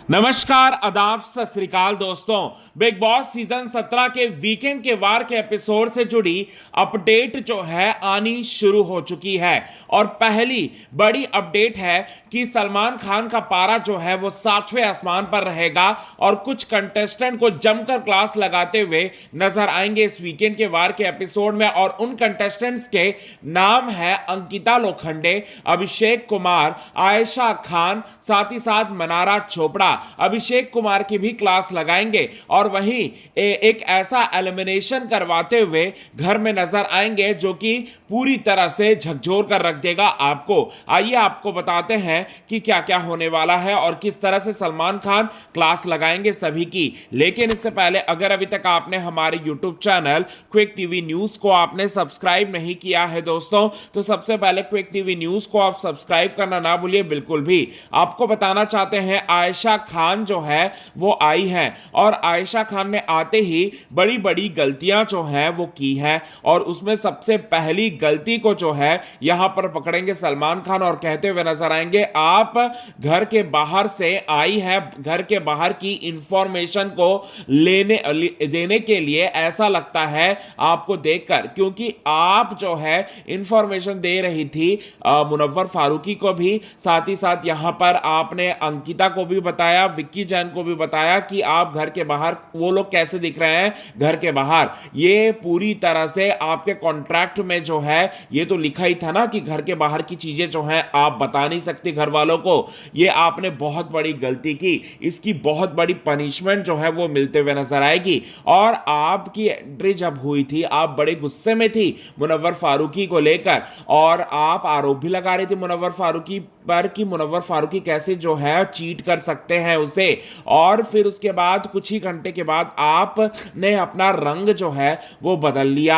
नमस्कार, आदाब, सत श्री अकाल दोस्तों। बिग बॉस सीजन 17 के वीकेंड के वार के एपिसोड से जुड़ी अपडेट जो है आनी शुरू हो चुकी है। और पहली बड़ी अपडेट है कि सलमान खान का पारा जो है वो 7वें आसमान पर रहेगा और कुछ कंटेस्टेंट को जमकर क्लास लगाते हुए नजर आएंगे इस वीकेंड के वार के एपिसोड में। और उन कंटेस्टेंट्स के नाम है अंकिता लोखंडे, अभिषेक कुमार, आयशा खान, साथ ही साथ मनारा चोपड़ा। अभिषेक कुमार की भी क्लास लगाएंगे और वहीं एक ऐसा एलिमिनेशन करवाते हुए घर में नजर आएंगे जो कि पूरी तरह से झकझोर कर रख देगा आपको। आइए आपको बताते हैं कि क्या क्या होने वाला है और किस तरह से सलमान खान क्लास लगाएंगे सभी की। लेकिन इससे पहले अगर अभी तक आपने हमारे YouTube channel quick TV news को आपने सब्सक्राइब नहीं किया है दोस्तों, तो सबसे पहले क्विक टीवी न्यूज को आप सब्सक्राइब करना ना भूलिए बिल्कुल भी। आपको बताना चाहते हैं आयशा खान जो है वो आई हैं और आयशा खान ने आते ही बड़ी बड़ी गलतियां जो है वो की है। और उसमें सबसे पहली गलती को जो है यहां पर पकड़ेंगे सलमान खान और कहते हुए नजर आएंगे, आप घर के बाहर से आई है, घर के बाहर की इंफॉर्मेशन को देने के लिए ऐसा लगता है आपको देखकर, क्योंकि आप जो है इंफॉर्मेशन दे रही थी मुनव्वर फारूकी को भी, साथ ही साथ यहां पर आपने अंकिता को भी बताया, विक्की जैन को भी बताया कि आप घर के बाहर, वो लोग कैसे दिख रहे हैं घर के बाहर। ये पूरी तरह से आपके कॉन्ट्रैक्ट में जो है ये तो लिखा ही था ना कि घर के बाहर की चीजें जो हैं आप बता नहीं सकते घर वालों को। ये आपने बहुत बड़ी गलती की, इसकी बहुत बड़ी पनिशमेंट जो है वो मिलते हुए नजर आएगी। और आपकी एंट्री जब हुई थी आप बड़े गुस्से में थी मुनव्वर फारूकी को लेकर और आप आरोप भी लगा रही थी मुनव्वर फारूकी पर कि मुनव्वर फारूकी कैसे जो है चीट कर सकते हैं उसे। और फिर उसके बाद कुछ ही घंटे के बाद आपने अपना रंग जो है वो बदल लिया।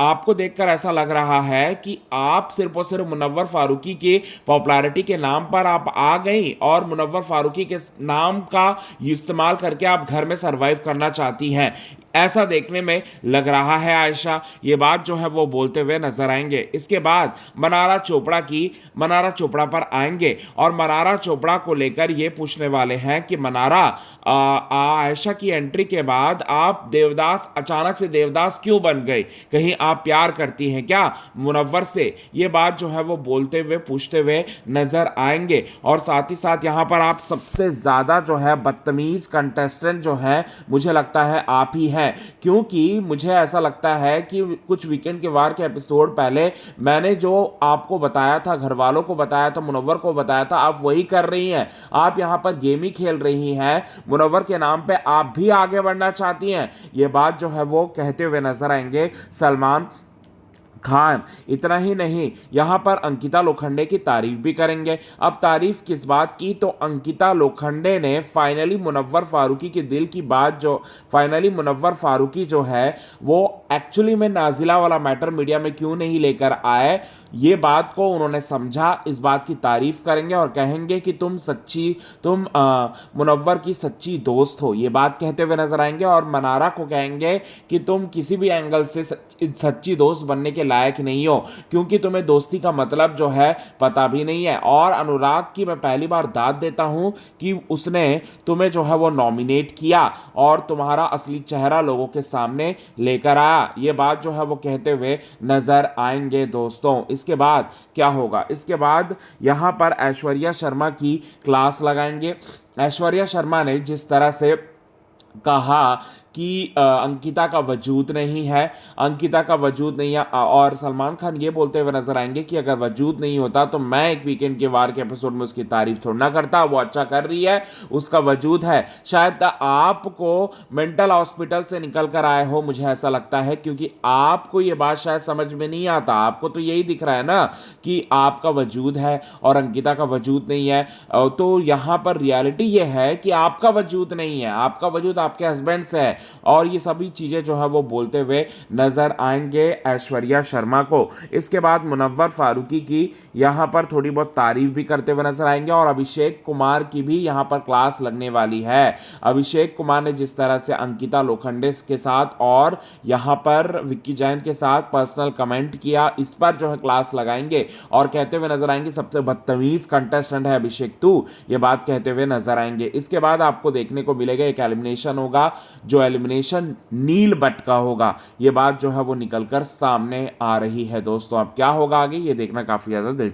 आपको देखकर ऐसा लग रहा है कि आप सिर्फ और सिर्फ मुनव्वर फारूकी की पॉपुलैरिटी के नाम पर आप आ गई और मुनव्वर फारूकी के नाम का इस्तेमाल करके आप घर में सरवाइव करना चाहती हैं, ऐसा देखने में लग रहा है। आयशा ये बात जो है वो बोलते हुए नजर आएंगे। इसके बाद मनारा चोपड़ा पर आएंगे और मनारा चोपड़ा को लेकर ये पूछने वाले हैं कि मनारा, आयशा की एंट्री के बाद आप देवदास, अचानक से देवदास क्यों बन गए? कहीं आप प्यार करती हैं क्या मुनव्वर से? ये बात जो है वो बोलते हुए पूछते हुए नजर आएंगे। और साथ ही साथ यहां पर आप सबसे ज्यादा जो है बदतमीज कंटेस्टेंट जो है मुझे लगता है आप ही हैं, क्योंकि मुझे ऐसा लगता है कि कुछ वीकेंड के वार के एपिसोड पहले मैंने जो आपको बताया था, घर वालों को बताया था, मुनव्वर को बताया था, आप वही कर रही हैं। आप यहां पर गेम ही खेल रही हैं, मुनव्वर के नाम पे आप भी आगे बढ़ना चाहती हैं। यह बात जो है वो कहते हुए नजर आएंगे सलमान खान। इतना ही नहीं, यहां पर अंकिता लोखंडे की तारीफ भी करेंगे। अब तारीफ किस बात की, तो अंकिता लोखंडे ने फाइनली मुनव्वर फारूकी के दिल की बात, जो फाइनली मुनव्वर फारूकी जो है वो एक्चुअली में नाजिला वाला मैटर मीडिया में क्यों नहीं लेकर आए, ये बात को उन्होंने समझा। इस बात की तारीफ करेंगे और कहेंगे कि तुम मुनव्वर की सच्ची दोस्त हो, ये बात कहते हुए नजर आएंगे। और मनारा को कहेंगे कि तुम किसी भी एंगल से सच्ची दोस्त बनने के लायक नहीं हो, क्योंकि तुम्हें दोस्ती का मतलब जो है पता भी नहीं है। और अनुराग की मैं पहली बार दाद देता हूं कि उसने तुम्हें जो है वो नॉमिनेट किया और तुम्हारा असली चेहरा लोगों के सामने लेकर आया, ये बात जो है वो कहते हुए नजर आएंगे दोस्तों। इसके बाद क्या होगा, इसके बाद यहां पर ऐश्वर्या शर्मा की क्लास लगाएंगे। ऐश्वर्या शर्मा ने जिस तरह से कहा कि अंकिता का वजूद नहीं है, अंकिता का वजूद नहीं है, और सलमान खान ये बोलते हुए नजर आएंगे कि अगर वजूद नहीं होता तो मैं एक वीकेंड के वार के एपिसोड में उसकी तारीफ थोड़ा ना करता, वो अच्छा कर रही है, उसका वजूद है। शायद आपको मेंटल हॉस्पिटल से निकल कर आए हो, मुझे ऐसा लगता है, क्योंकि आपको ये बात शायद समझ में नहीं आता। आपको तो यही दिख रहा है ना कि आपका वजूद है और अंकिता का वजूद नहीं है। तो यहाँ पर रियलिटी ये है कि आपका वजूद नहीं है, आपका वजूद आपके हस्बैंड से है। और ये सभी चीज़ें जो है वो बोलते हुए नजर आएंगे ऐश्वर्या शर्मा को। इसके बाद मुनव्वर फारूकी की यहाँ पर थोड़ी बहुत तारीफ भी करते हुए नजर आएंगे और अभिषेक कुमार की भी यहाँ पर क्लास लगने वाली है। अभिषेक कुमार ने जिस तरह से अंकिता लोखंडे के साथ और यहाँ पर विक्की जैन के साथ पर्सनल कमेंट किया, इस पर जो है क्लास लगाएंगे और कहते हुए नजर आएंगे सबसे बदतमीज कंटेस्टेंट है अभिषेक तू, ये बात कहते हुए नजर आएंगे। इसके बाद आपको देखने को मिलेगा एक एलिमिनेशन होगा, जो एलिमिनेशन नील बट का होगा। ये बात जो है वो निकलकर सामने आ रही है दोस्तों। अब क्या होगा आगे ये देखना काफी ज्यादा दिलचस्प